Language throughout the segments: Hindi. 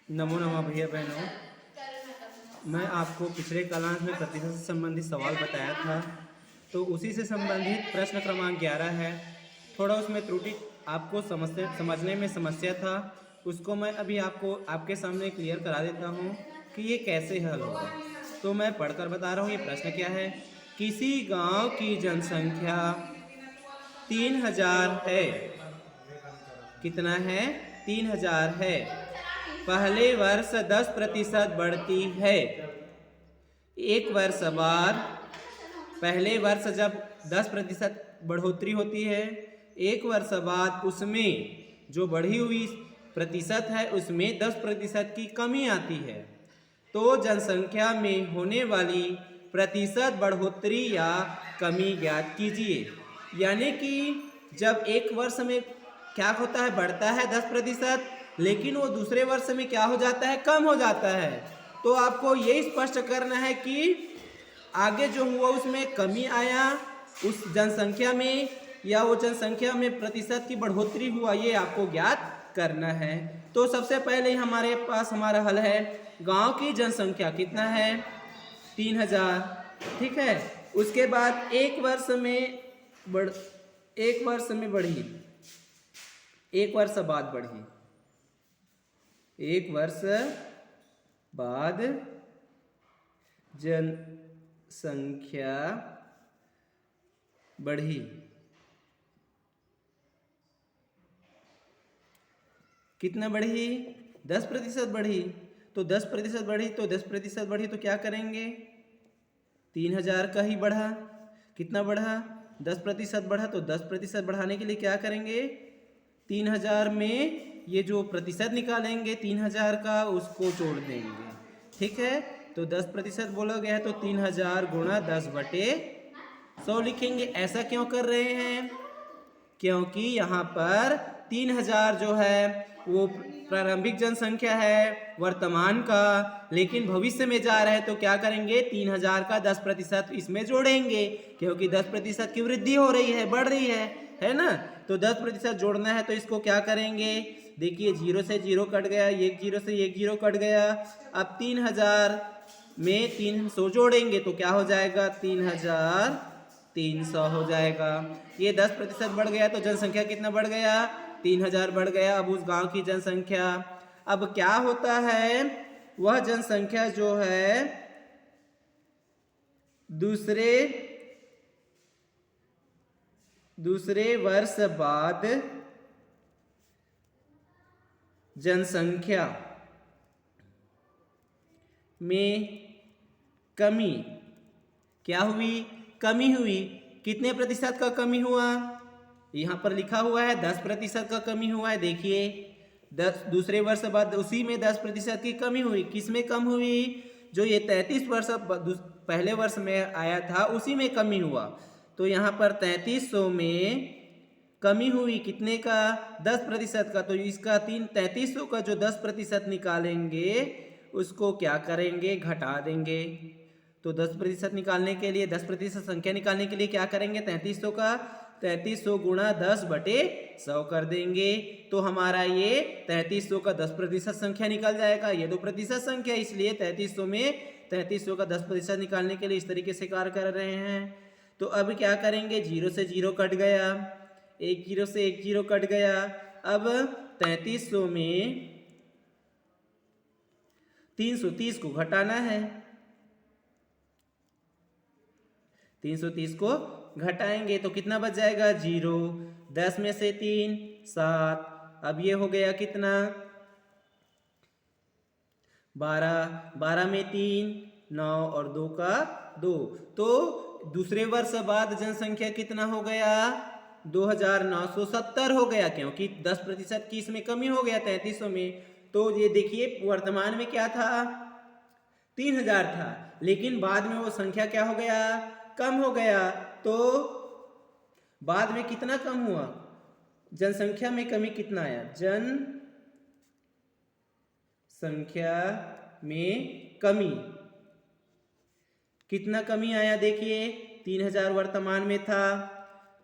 नमो नमः भैया बहनों। मैं आपको पिछले क्लास में प्रतिशत से संबंधित सवाल बताया था, तो उसी से संबंधित प्रश्न क्रमांक 11 है। थोड़ा उसमें त्रुटि आपको समझने में समस्या था, उसको मैं अभी आपको आपके सामने क्लियर करा देता हूँ कि ये कैसे हल होगा। तो मैं पढ़कर बता रहा हूँ ये प्रश्न क्या है। किसी गांव की जनसंख्या 3000 है। कितना है? 3000 है। पहले वर्ष 10% बढ़ती है। एक वर्ष बाद, पहले वर्ष जब 10% बढ़ोतरी होती है, एक वर्ष बाद उसमें जो बढ़ी हुई प्रतिशत है उसमें 10% की कमी आती है। तो जनसंख्या में होने वाली प्रतिशत बढ़ोतरी या कमी ज्ञात कीजिए। यानी कि जब एक वर्ष में क्या होता है, बढ़ता है 10%, लेकिन वो दूसरे वर्ष में क्या हो जाता है, कम हो जाता है। तो आपको ये स्पष्ट करना है कि आगे जो हुआ उसमें कमी आया उस जनसंख्या में, या वो जनसंख्या में प्रतिशत की बढ़ोतरी हुआ, ये आपको ज्ञात करना है। तो सबसे पहले हमारे पास हमारा हल है। गांव की जनसंख्या कितना है? 3000। ठीक है। उसके बाद एक वर्ष में बढ़ी, एक वर्ष बाद बढ़ी, एक वर्ष बाद जनसंख्या बढ़ी। कितना बढ़ी? 10% बढ़ी। तो 10% बढ़ी, तो 10% बढ़ी तो क्या करेंगे, 3000 का ही बढ़ा। कितना बढ़ा? 10% बढ़ा। तो 10% बढ़ाने के लिए क्या करेंगे, 3000 में ये जो प्रतिशत निकालेंगे 3000 का, उसको जोड़ देंगे। ठीक है। तो 10% बोला गया है तो 3000 गुणा 10/100 लिखेंगे। ऐसा क्यों कर रहे हैं? क्योंकि यहाँ पर 3000 जो है वो प्रारंभिक जनसंख्या है वर्तमान का, लेकिन भविष्य में जा रहे हैं तो क्या करेंगे, 3000 का 10% इसमें जोड़ेंगे, क्योंकि 10% की वृद्धि हो रही है, बढ़ रही है ना। तो 10% जोड़ना है तो इसको क्या करेंगे, देखिए 0 से 0 कट गया, एक 0 से एक 0 कट गया। अब 3000 में 300 जोड़ेंगे तो क्या हो जाएगा, 3300 हो जाएगा। ये 10% बढ़ गया तो जनसंख्या कितना बढ़ गया, 3000 बढ़ गया। अब उस गांव की जनसंख्या, अब क्या होता है, वह जनसंख्या जो है दूसरे वर्ष बाद जनसंख्या में कमी क्या हुई, कमी हुई। कितने प्रतिशत का कमी हुआ, यहाँ पर लिखा हुआ है 10% का कमी हुआ है। देखिए 10 दूसरे वर्ष बाद उसी में 10% की कमी हुई। किस में कम हुई, जो ये 33 वर्ष पहले वर्ष में आया था उसी में कमी हुआ। तो यहाँ पर 3300 में कमी हुई, कितने का, 10% का। तो इसका 3300 का जो 10% निकालेंगे उसको क्या करेंगे, घटा देंगे। तो 10% निकालने के लिए, 10% संख्या निकालने के लिए क्या करेंगे, 3300 का 3300 गुणा 10/100 कर देंगे। तो हमारा ये 3300 का 10% संख्या निकल जाएगा। ये 2% संख्या, इसलिए 3300 में 3300 का 10% निकालने के लिए इस तरीके से कार्य कर रहे हैं। तो अब क्या करेंगे, 0 से 0 कट गया, एक 0 से एक 0 कट गया। अब 3300 में 330 को घटाना है, 330 को घटाएंगे तो कितना बच जाएगा, 0। 10 में से 3 7। अब ये हो गया कितना, 12। 12 में 3 9 और 2 का 2। तो दूसरे वर्ष बाद जनसंख्या कितना हो गया, 2970 हो गया, क्योंकि 10% की इसमें कमी हो गया 3300 में। तो ये देखिए वर्तमान में क्या था, 3000 था, लेकिन बाद में वो संख्या क्या हो गया, कम हो गया। तो बाद में कितना कम हुआ, जनसंख्या में कमी कितना आया, जनसंख्या में कमी कितना कमी आया, देखिए 3000 वर्तमान में था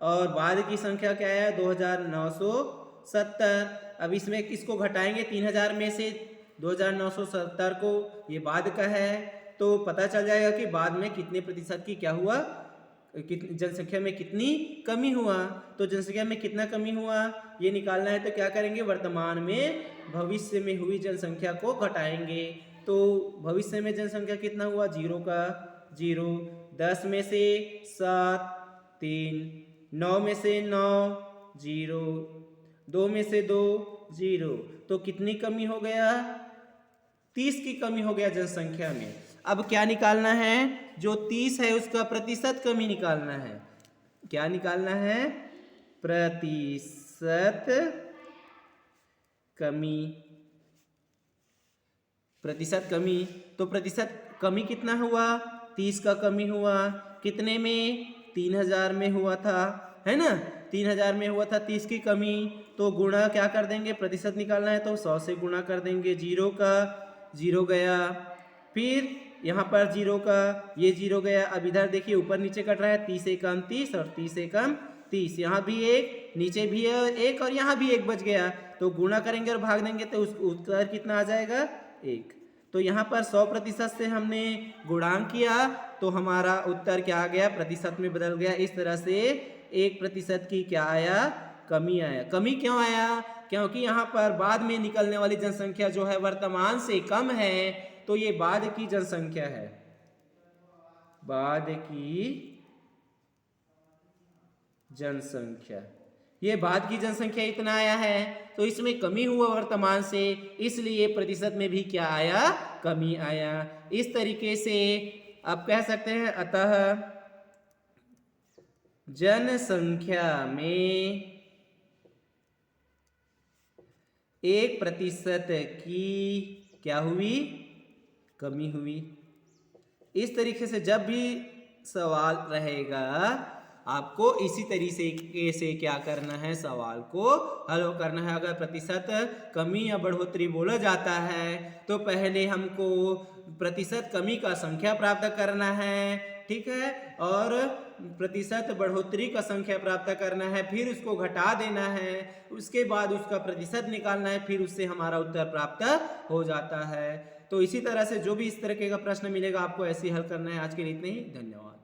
और बाद की संख्या क्या आया, 2970। अब इसमें किसको घटाएंगे, 3000 में से 2970 को, ये बाद का है, तो पता चल जाएगा कि बाद में कितने प्रतिशत की क्या हुआ, जनसंख्या में कितनी कमी हुआ। तो जनसंख्या में कितना कमी हुआ ये निकालना है, तो क्या करेंगे, वर्तमान में भविष्य में हुई जनसंख्या को घटाएंगे। तो भविष्य में जनसंख्या कितना हुआ, 0 का 0, 10 में से 7 3, 9 में से 9 0, 2 में से 2 0, तो कितनी कमी हो गया, 30 की कमी हो गया जनसंख्या में। अब क्या निकालना है, जो 30 है उसका प्रतिशत कमी निकालना है। क्या निकालना है, प्रतिशत कमी, प्रतिशत कमी। तो प्रतिशत कमी कितना हुआ, 30 का कमी हुआ, कितने में, 3000 में हुआ था, है ना, 3000 में हुआ था 30 की कमी। तो गुणा क्या कर देंगे, प्रतिशत निकालना है तो 100 से गुणा कर देंगे, 0 का 0 गया, फिर यहाँ पर 0 का ये 0 गया। अब इधर देखिए ऊपर नीचे कट रहा है, 30 से कम 30 और 30 से कम 30, यहाँ भी एक, नीचे भी है एक और यहाँ भी एक बच गया। तो गुणा करेंगे और भाग देंगे तो उस उत्तर कितना आ जाएगा, 1। तो यहाँ पर 100% से हमने गुणांक किया तो हमारा उत्तर क्या आ गया, प्रतिशत में बदल गया। इस तरह से 1% की क्या आया, कमी आया। कमी क्यों आया, क्योंकि यहाँ पर बाद में निकलने वाली जनसंख्या जो है वर्तमान से कम है, तो ये बाद की जनसंख्या है, बाद की जनसंख्या, ये बाद की जनसंख्या इतना आया है, तो इसमें कमी हुआ वर्तमान से, इसलिए प्रतिशत में भी क्या आया, कमी आया। इस तरीके से आप कह सकते हैं, अतः जनसंख्या में 1% की क्या हुई, कमी हुई। इस तरीके से जब भी सवाल रहेगा आपको इसी तरीके से क्या करना है, सवाल को हल करना है। अगर प्रतिशत कमी या बढ़ोतरी बोला जाता है तो पहले हमको प्रतिशत कमी का संख्या प्राप्त करना है, ठीक है, और प्रतिशत बढ़ोतरी का संख्या प्राप्त करना है, फिर उसको घटा देना है, उसके बाद उसका प्रतिशत निकालना है, फिर उससे हमारा उत्तर प्राप्त हो जाता है। तो इसी तरह से जो भी इस तरह का प्रश्न मिलेगा आपको ऐसे ही हल करना है। आज के लिए इतना ही, धन्यवाद।